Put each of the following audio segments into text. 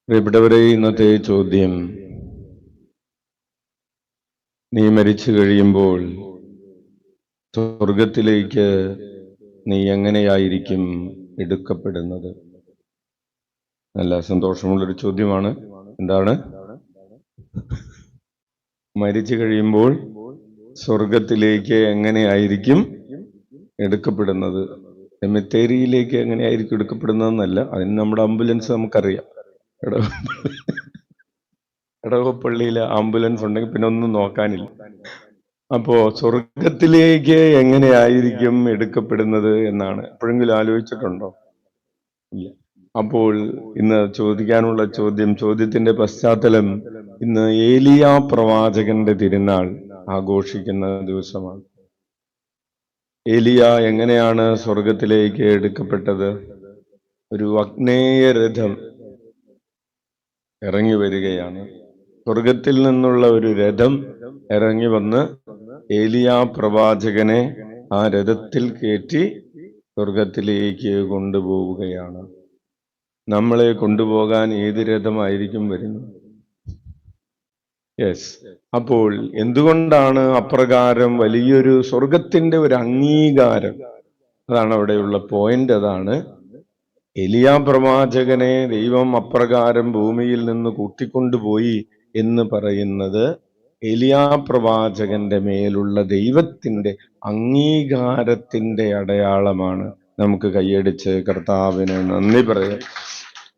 പ്രിയപ്പെട്ടവരെ, ഇന്നത്തെ ചോദ്യം: നീ മരിച്ചു കഴിയുമ്പോൾ സ്വർഗത്തിലേക്ക് നീ എങ്ങനെയായിരിക്കും എടുക്കപ്പെടുന്നത്? നല്ല സന്തോഷമുള്ളൊരു ചോദ്യമാണ്. എന്താണ്? മരിച്ചു കഴിയുമ്പോൾ സ്വർഗത്തിലേക്ക് എങ്ങനെയായിരിക്കും എടുക്കപ്പെടുന്നത്? സെമിത്തേരിയിലേക്ക് എങ്ങനെയായിരിക്കും എടുക്കപ്പെടുന്നതെന്നല്ല, അതിന് നമ്മുടെ ആംബുലൻസ് നമുക്കറിയാം. ഇടവപ്പള്ളിയിലെ ആംബുലൻസ് ഉണ്ടെങ്കിൽ പിന്നെ ഒന്നും നോക്കാനില്ല. അപ്പോ സ്വർഗത്തിലേക്ക് എങ്ങനെയായിരിക്കും എടുക്കപ്പെടുന്നത് എന്നാണ് എപ്പോഴെങ്കിലും ആലോചിച്ചിട്ടുണ്ടോ? ഇല്ല. അപ്പോൾ ഇന്ന് ചോദിക്കാനുള്ള ചോദ്യത്തിന്റെ പശ്ചാത്തലം, ഇന്ന് ഏലിയ പ്രവാചകന്റെ തിരുനാൾ ആഘോഷിക്കുന്ന ദിവസമാണ്. ഏലിയ എങ്ങനെയാണ് സ്വർഗത്തിലേക്ക് എടുക്കപ്പെട്ടത്? ഒരു അഗ്നേയ രഥം ഇറങ്ങി വരികയാണ്. സ്വർഗത്തിൽ നിന്നുള്ള ഒരു രഥം ഇറങ്ങി വന്ന് ഏലിയ പ്രവാചകനെ ആ രഥത്തിൽ കയറ്റി സ്വർഗത്തിലേക്ക് കൊണ്ടുപോവുകയാണ്. നമ്മളെ കൊണ്ടുപോകാൻ ഏത് രഥമായിരിക്കും വരുന്നത്? യെസ്. അപ്പോൾ എന്തുകൊണ്ടാണ് അപ്രകാരം വലിയൊരു സ്വർഗത്തിന്റെ ഒരു അംഗീകാരം? അതാണ് അവിടെയുള്ള പോയിന്റ്. അതാണ് ഏലിയ പ്രവാചകനെ ദൈവം അപ്രകാരം ഭൂമിയിൽ നിന്ന് കൂട്ടിക്കൊണ്ടുപോയി എന്ന് പറയുന്നത് ഏലിയ പ്രവാചകന്റെ മേലുള്ള ദൈവത്തിന്റെ അംഗീകാരത്തിന്റെ അടയാളമാണ്. നമുക്ക് കൈയടിച്ച് കർത്താവിന് നന്ദി പറയാം.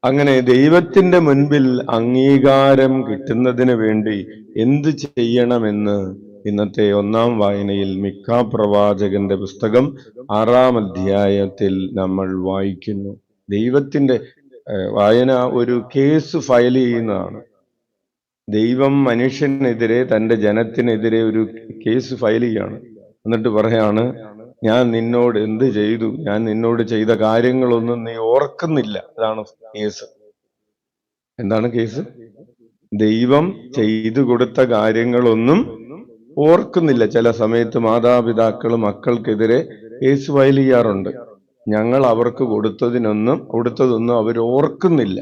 അങ്ങനെ ദൈവത്തിന്റെ മുൻപിൽ അംഗീകാരം കിട്ടുന്നതിന് വേണ്ടി എന്ത് ചെയ്യണമെന്ന് ഇന്നത്തെ ഒന്നാം വായനയിൽ മിക്ക പ്രവാചകന്റെ പുസ്തകം 6-ാം അധ്യായത്തിൽ നമ്മൾ വായിക്കുന്നു. ദൈവത്തിന്റെ വായന ഒരു കേസ് ഫയൽ ചെയ്യുന്നതാണ്. ദൈവം മനുഷ്യനെതിരെ, തന്റെ ജനത്തിനെതിരെ ഒരു കേസ് ഫയൽ ചെയ്യാണ്. എന്നിട്ട് പറയാണ്, ഞാൻ നിന്നോട് എന്ത് ചെയ്തു? ഞാൻ നിന്നോട് ചെയ്ത കാര്യങ്ങളൊന്നും നീ ഓർക്കുന്നില്ല. അതാണ് കേസ്. എന്താണ് കേസ്? ദൈവം ചെയ്തു കൊടുത്ത കാര്യങ്ങളൊന്നും ഓർക്കുന്നില്ല. ചില സമയത്ത് മാതാപിതാക്കൾ മക്കൾക്കെതിരെ കേസ് ഫയൽ ചെയ്യാറുണ്ട്. ഞങ്ങൾ അവർക്ക് കൊടുത്തതൊന്നും അവർ ഓർക്കുന്നില്ല,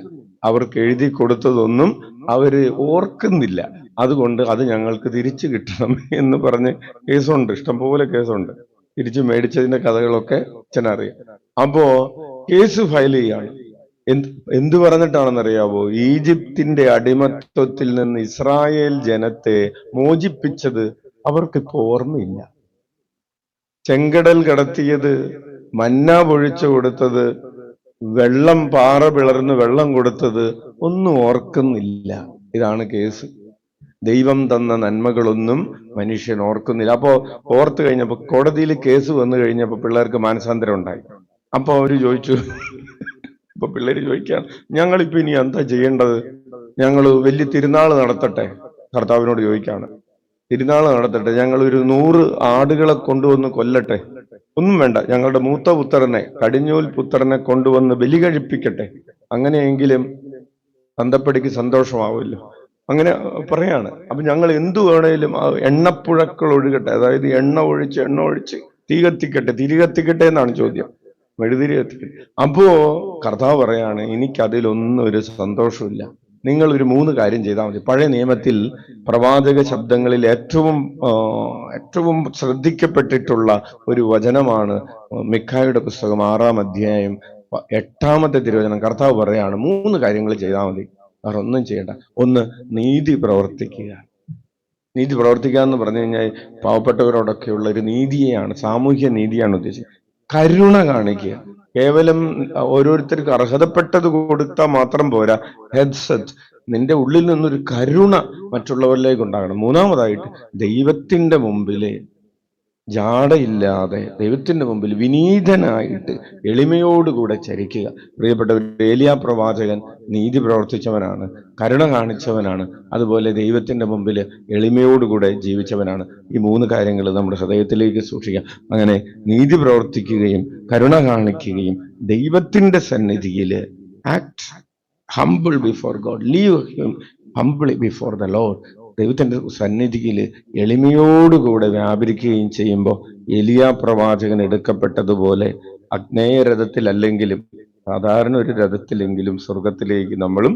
അവർക്ക് എഴുതി കൊടുത്തതൊന്നും അവര് ഓർക്കുന്നില്ല, അതുകൊണ്ട് അത് ഞങ്ങൾക്ക് തിരിച്ചു കിട്ടണം എന്ന് പറഞ്ഞ് കേസുണ്ട്. ഇഷ്ടംപോലെ കേസുണ്ട്. തിരിച്ചു മേടിച്ചതിന്റെ കഥകളൊക്കെ അച്ഛനറിയാം. അപ്പോ കേസ് ഫയൽ ചെയ്യാണ്. എന്തു പറഞ്ഞിട്ടാണെന്നറിയാവോ? ഈജിപ്തിന്റെ അടിമത്വത്തിൽ നിന്ന് ഇസ്രായേൽ ജനത്തെ മോചിപ്പിച്ചത് അവർക്കിപ്പോ ഓർമ്മയില്ല. ചെങ്കടൽ കടത്തിയത്, മന്ന പൊഴിച്ചു കൊടുത്തത്, വെള്ളം പാറ പിളർന്ന് വെള്ളം കൊടുത്തത് ഒന്നും ഓർക്കുന്നില്ല. ഇതാണ് കേസ്. ദൈവം തന്ന നന്മകളൊന്നും മനുഷ്യൻ ഓർക്കുന്നില്ല. അപ്പോ ഓർത്തു കഴിഞ്ഞപ്പോ, കോടതിയിൽ കേസ് വന്നു കഴിഞ്ഞപ്പോ പിള്ളേർക്ക് മാനസാന്തരം ഉണ്ടായി. അപ്പൊ അവര് ചോദിച്ചു, ഇപ്പൊ പിള്ളേര് ചോദിക്കുകയാണ്, ഞങ്ങളിപ്പോ ഇനി എന്താ ചെയ്യേണ്ടത്? ഞങ്ങൾ വലിയ തിരുനാൾ നടത്തട്ടെ? കർത്താവിനോട് ചോദിക്കാണ്. തിരുനാൾ നടത്തട്ടെ, ഞങ്ങൾ ഒരു 100 ആടുകളെ കൊണ്ടുവന്ന് കൊല്ലട്ടെ? ഒന്നും വേണ്ട, ഞങ്ങളുടെ മൂത്ത പുത്രനെ, കടിഞ്ഞൂൽ പുത്രനെ കൊണ്ടുവന്ന് ബലി കഴിപ്പിക്കട്ടെ? അങ്ങനെയെങ്കിലും തന്തപ്പടിക്ക് സന്തോഷമാവുമല്ലോ. അങ്ങനെ പറയാണ്. അപ്പൊ ഞങ്ങൾ എന്തു വേണേലും എണ്ണപ്പുഴക്കൾ ഒഴുകട്ടെ, അതായത് എണ്ണ ഒഴിച്ച് തീ കത്തിക്കട്ടെ എന്നാണ് ചോദ്യം. മെഴുതിരി കത്തിക്കട്ടെ. അപ്പോ കർത്താവ് പറയാണ്, എനിക്കതിലൊന്നും ഒരു സന്തോഷമില്ല. നിങ്ങൾ ഒരു 3 കാര്യം ചെയ്താൽ മതി. പഴയ നിയമത്തിൽ പ്രവാചക ശബ്ദങ്ങളിൽ ഏറ്റവും ശ്രദ്ധിക്കപ്പെട്ടിട്ടുള്ള ഒരു വചനമാണ് മിഖായുടെ പുസ്തകം 6-ാം അധ്യായം 8-ാമത്തെ തിരുവചനം. കർത്താവ് പറയാണ്, 3 കാര്യങ്ങൾ ചെയ്താൽ മതി, വേറെ ഒന്നും ചെയ്യണ്ട. ഒന്ന്, നീതി പ്രവർത്തിക്കുക. നീതി പ്രവർത്തിക്കുക എന്ന് പറഞ്ഞു കഴിഞ്ഞാൽ പാവപ്പെട്ടവരോടൊക്കെയുള്ള ഒരു നീതിയെയാണ്, സാമൂഹ്യ നീതിയാണ് ഉദ്ദേശിച്ചത്. കരുണ കാണിക്കുക. കേവലം ഓരോരുത്തർക്ക് അർഹതപ്പെട്ടത് കൊടുത്താൽ മാത്രം പോരാ. ഹെഡ്സെറ്റ്, നിന്റെ ഉള്ളിൽ നിന്നൊരു കരുണ മറ്റുള്ളവരിലേക്ക് ഉണ്ടാകണം. 3-ാമതായിട്ട്, ദൈവത്തിന്റെ മുമ്പില് ജാടയില്ലാതെ, ദൈവത്തിന്റെ മുമ്പിൽ വിനീതനായിട്ട് എളിമയോടുകൂടെ ചരിക്കുക. പ്രിയപ്പെട്ടവർ, ഏലിയ പ്രവാചകൻ നീതി പ്രവർത്തിച്ചവനാണ്, കരുണ കാണിച്ചവനാണ്, അതുപോലെ ദൈവത്തിന്റെ മുമ്പിൽ എളിമയോടുകൂടെ ജീവിച്ചവനാണ്. ഈ 3 കാര്യങ്ങൾ നമ്മുടെ ഹൃദയത്തിലേക്ക് സൂക്ഷിക്കാം. അങ്ങനെ നീതി പ്രവർത്തിക്കുകയും കരുണ കാണിക്കുകയും ദൈവത്തിന്റെ സന്നിധിയിൽ act humble before God, leave him ഹംബിളി before the Lord, ദൈവത്തിന്റെ സന്നിധിയിൽ എളിമയോടുകൂടെ വ്യാപരിക്കുകയും ചെയ്യുമ്പോൾ ഏലിയ പ്രവാചകൻ എടുക്കപ്പെട്ടതുപോലെ അഗ്നേയ രഥത്തിലല്ലെങ്കിലും സാധാരണ ഒരു രഥത്തിലെങ്കിലും സ്വർഗത്തിലേക്ക് നമ്മളും